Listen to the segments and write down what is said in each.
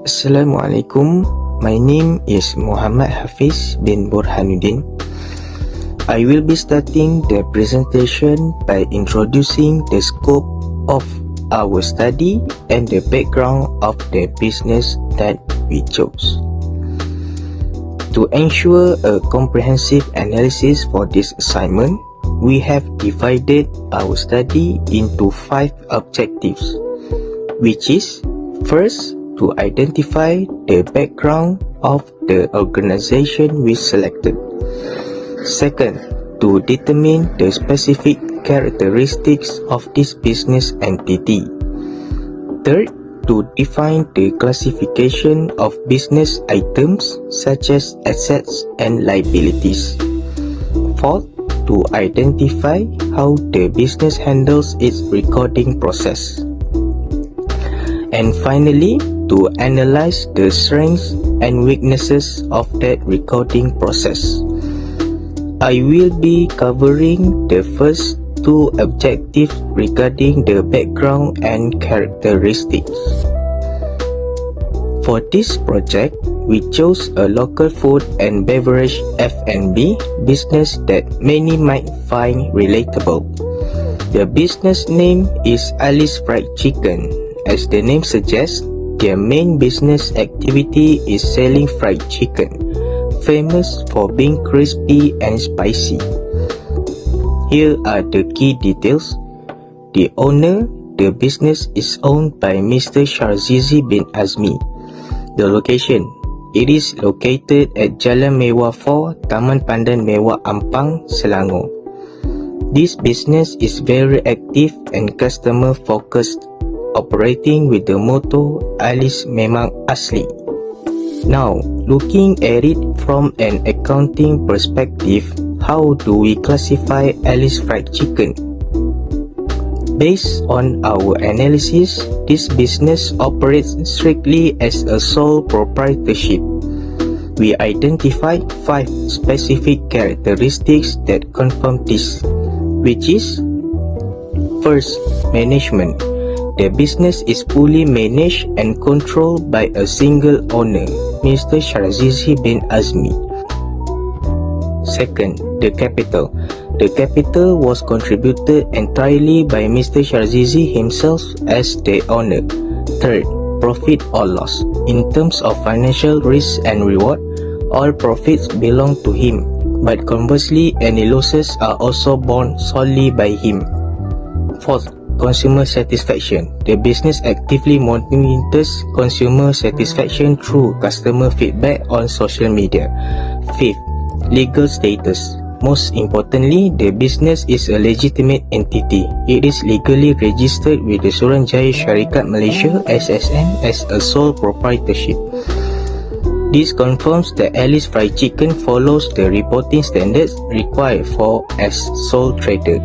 Assalamualaikum. My name is Muhammad Hafiz bin Burhanuddin. I will be starting the presentation by introducing the scope of our study and the background of the business that we chose. To ensure a comprehensive analysis for this assignment, we have divided our study into 5 objectives, which is first, to identify the background of the organization we selected. Second, to determine the specific characteristics of this business entity. Third, to define the classification of business items such as assets and liabilities. Fourth, to identify how the business handles its recording process. And finally, to analyze the strengths and weaknesses of that recording process. I will be covering the first 2 objectives regarding the background and characteristics. For this project, we chose a local food and beverage F&B business that many might find relatable. The business name is Alice Fried Chicken. As the name suggests, their main business activity is selling fried chicken, famous for being crispy and spicy. Here are the key details. The owner, the business is owned by Mr. Sharzizi bin Azmi. The location, it is located at Jalan Mewah 4, Taman Pandan Mewah Ampang, Selangor. This business is very active and customer focused, operating with the motto Alice Memang Asli. Now, looking at it from an accounting perspective, how do we classify Alice Fried Chicken? Based on our analysis, this business operates strictly as a sole proprietorship. We identified 5 specific characteristics that confirm this, which is first, management. The business is fully managed and controlled by a single owner, Mr. Sharzizi bin Azmi. Second, the capital. The capital was contributed entirely by Mr. Sharzizi himself as the owner. Third, profit or loss. In terms of financial risk and reward, all profits belong to him, but conversely, any losses are also borne solely by him. Fourth, consumer satisfaction. The business actively monitors consumer satisfaction through customer feedback on social media. Fifth, legal status. Most importantly, the business is a legitimate entity. It is legally registered with the Suruhanjaya Syarikat Malaysia SSM as a sole proprietorship. This confirms that Alice Fried Chicken follows the reporting standards required for as sole trader.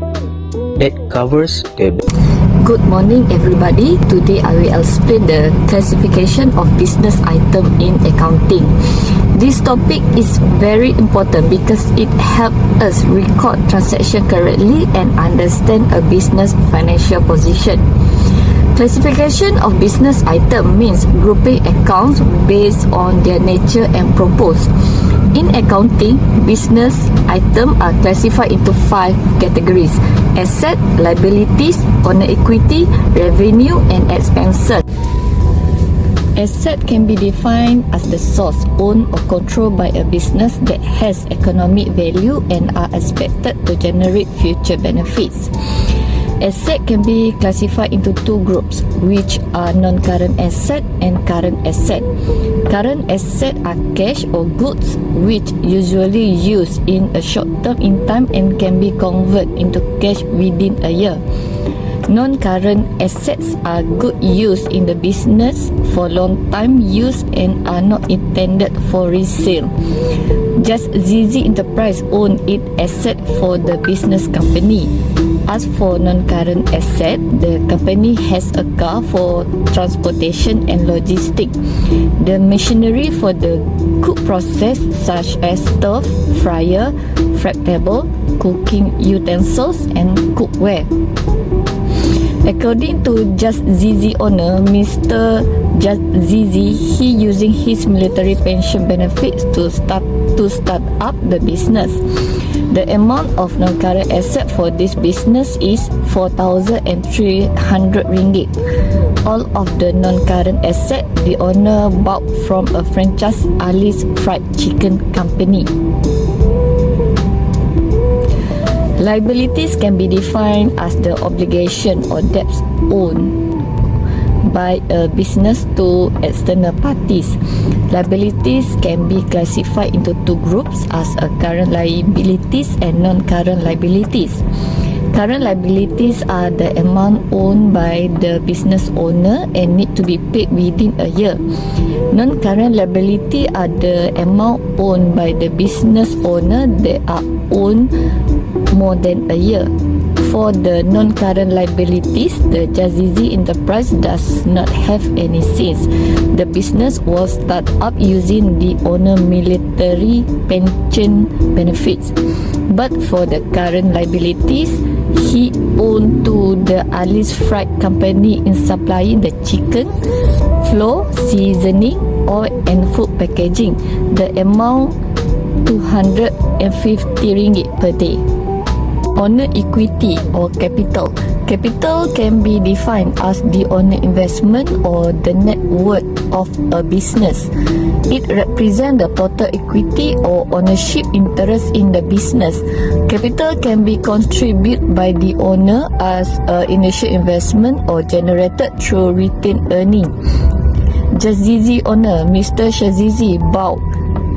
That covers the... Good morning everybody. Today I will explain the classification of business item in accounting. This topic is very important because it helps us record transaction correctly and understand a business financial position. Classification of business item means grouping accounts based on their nature and purpose. In accounting, business items are classified into 5 categories: asset, liabilities, owner equity, revenue, and expenses. Asset can be defined as the source owned or controlled by a business that has economic value and are expected to generate future benefits. Asset can be classified into 2 groups, which are non-current asset and current asset. Current asset are cash or goods, which usually used in a short term in time and can be converted into cash within a year. Non-current assets are goods used in the business for long time use and are not intended for resale. Just Zizi Enterprise own its asset for the business company. As for non-current asset, the company has a car for transportation and logistics, the machinery for the cook process such as stove, fryer, flat table, cooking utensils, and cookware. According to Just ZZ owner, Mr. Just ZZ, he using his military pension benefits to start up the business. The amount of non-current asset for this business is 4,300 ringgit. All of the non-current asset the owner bought from a franchise Ali's Fried Chicken Company. Liabilities can be defined as the obligation or debts owed by a business to external parties. Liabilities can be classified into two groups as a current liabilities and non-current liabilities. Current liabilities are the amount owned by the business owner and need to be paid within a year. Non-current liability are the amount owned by the business owner that are owned more than a year. For the non-current liabilities, the Jazizi enterprise does not have any sins. The business was start up using the owner military pension benefits. But for the current liabilities, he owned to the Ali's Fried Company in supplying the chicken, flour, seasoning, oil and food packaging. The amount 250 ringgit per day. Owner equity or capital. Capital can be defined as the owner investment or the net worth of a business. It represents the total equity or ownership interest in the business. Capital can be contributed by the owner as an initial investment or generated through retained earning. Jazizi owner, Mr. Shazizi, bought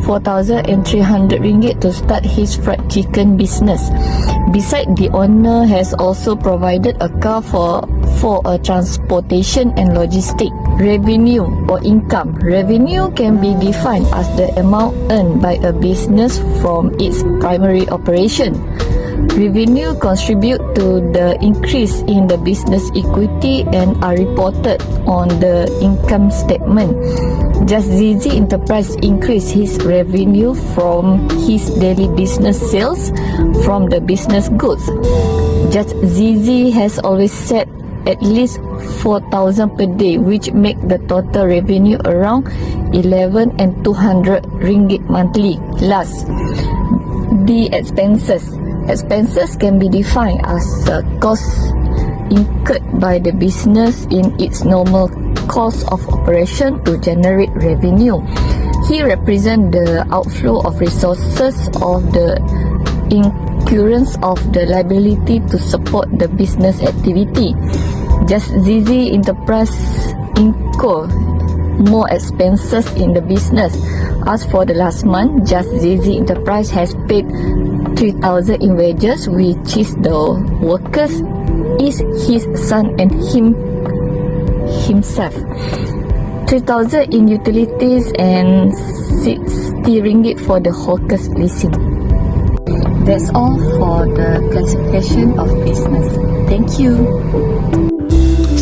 4,300 ringgit to start his fried chicken business. Besides, the owner has also provided a car for a transportation and logistic. Revenue or income. Revenue can be defined as the amount earned by a business from its primary operation. Revenue contribute to the increase in the business equity and are reported on the income statement. Just ZZ Enterprise increased his revenue from his daily business sales from the business goods. Just ZZ has always set at least 4,000 per day, which make the total revenue around 11 and 200 ringgit monthly. Last, the expenses. Expenses can be defined as a cost incurred by the business in its normal course of operation to generate revenue. He represents the outflow of resources of the incurrence of the liability to support the business activity. Just ZZ Enterprise incur more expenses in the business. As for the last month, Just ZZ Enterprise has paid 3,000 in wages, which is the workers is his son and himself. 3,000 in utilities and 60 ringgit for the hawkers leasing. That's all for the classification of business. Thank you.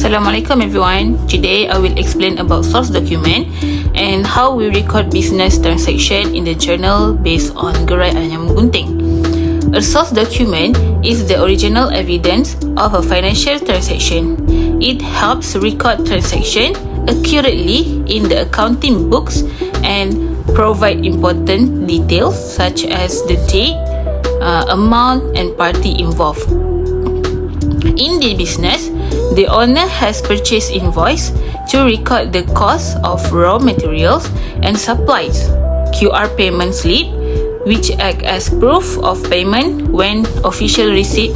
Assalamualaikum everyone. Today I will explain about source document and how we record business transaction in the journal based on Gerai Ayam Gunting. A source document is the original evidence of a financial transaction. It helps record transaction accurately in the accounting books and provide important details such as the date, amount and party involved. In the business, the owner has purchased invoice to record the cost of raw materials and supplies, QR payment slip, which act as proof of payment when official receipt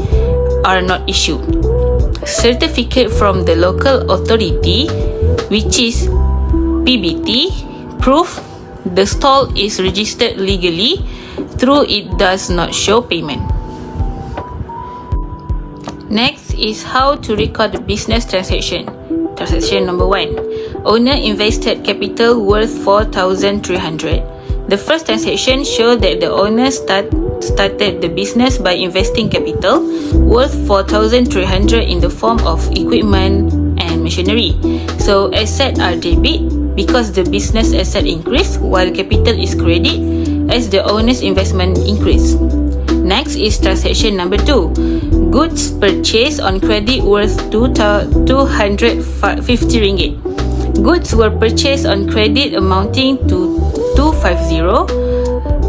are not issued. Certificate from the local authority, which is PBT, proof the stall is registered legally, though it does not show payment. Next is how to record the business transaction. Transaction number 1. Owner invested capital worth 4,300. The first transaction shows that the owner started the business by investing capital worth 4,300 in the form of equipment and machinery. So assets are debit because the business asset increased while capital is credit as the owner's investment increased. Next is transaction number 2. Goods purchased on credit worth 250 ringgit. Goods were purchased on credit amounting to 250.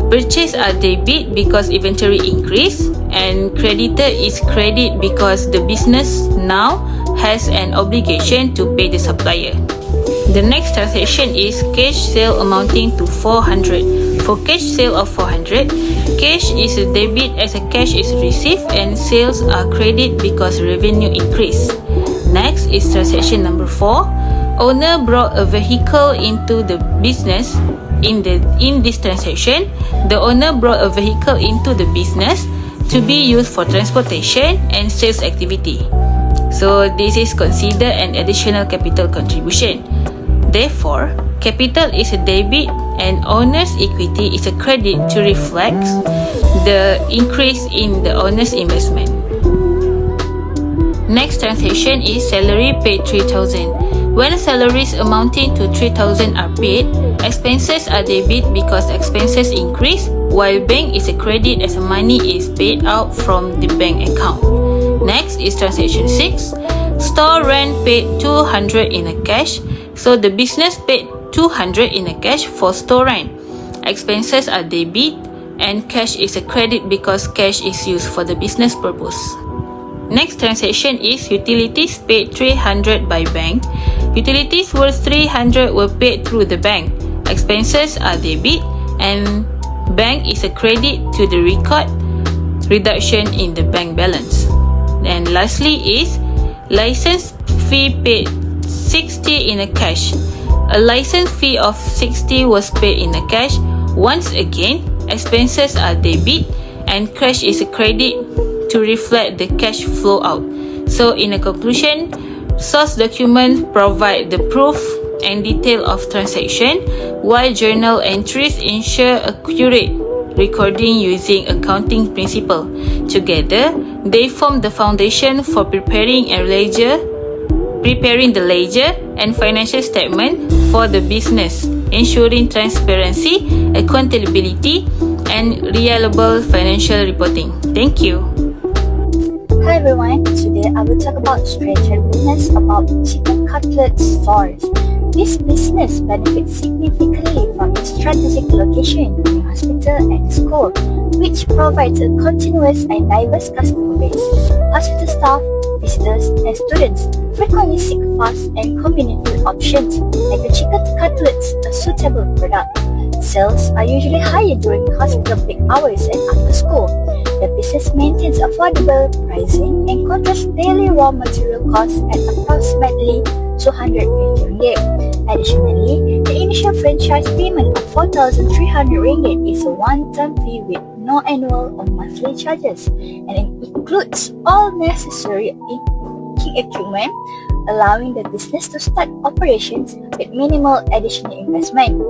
Purchase are debit because inventory increased, and creditor is credit because the business now has an obligation to pay the supplier. The next transaction is cash sale amounting to 400. For cash sale of 400, cash is a debit as a cash is received and sales are credit because revenue increased. Next is transaction number 4. Owner brought a vehicle into the business. In this transaction, the owner brought a vehicle into the business to be used for transportation and sales activity. So this is considered an additional capital contribution. Therefore, capital is a debit and owner's equity is a credit to reflect the increase in the owner's investment. Next transaction is salary paid 3,000. When salaries amounting to 3,000 are paid, expenses are debit because expenses increase, while bank is a credit as money is paid out from the bank account. Next is transaction 6. Store rent paid 200 in a cash, so the business paid 200 in a cash for store rent. Expenses are debit and cash is a credit because cash is used for the business purpose. Next transaction is utilities paid 300 by bank. Utilities worth 300 were paid through the bank. Expenses are debit and bank is a credit to the record reduction in the bank balance. And lastly is license fee paid 60 in a cash. A license fee of 60 was paid in a cash. Once again, expenses are debit and cash is a credit to reflect the cash flow out. So in a conclusion, source documents provide the proof and detail of transaction, while journal entries ensure accurate recording using accounting principle. Together, they form the foundation for preparing the ledger and financial statement for the business, ensuring transparency, accountability, and reliable financial reporting. Thank you. Hi everyone, today I will talk about strategic business about chicken cutlet stores. This business benefits significantly from its strategic location in hospital and school, which provides a continuous and diverse customer base. Hospital staff, visitors, and students frequently seek fast and convenient food options, like the chicken cutlets, a suitable product. Sales are usually higher during hospital peak hours and after school. The business maintains affordable pricing and controls daily raw material costs at approximately 250 ringgit. Additionally, the initial franchise payment of 4,300 ringgit is a one-time fee with no annual or monthly charges, and it includes all necessary cooking equipment, allowing the business to start operations with minimal additional investment.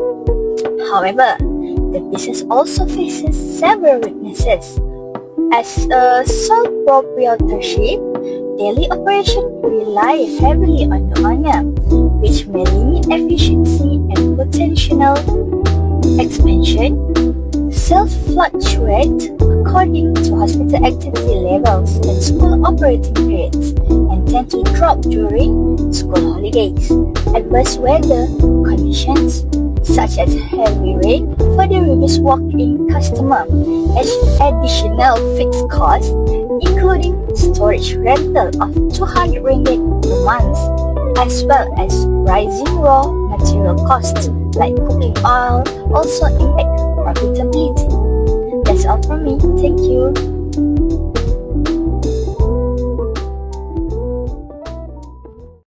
However, the business also faces several weaknesses. As a sole proprietorship, daily operations rely heavily on the owner, which may limit efficiency and potential expansion. Sales fluctuate according to hospital activity levels and school operating periods and tend to drop during school holidays. Adverse weather conditions such as heavy rain further reduce walk-in customer, additional fixed costs, including storage rental of 200 ringgit per month, as well as rising raw material costs like cooking oil, also impact profitability. That's all from me. Thank you.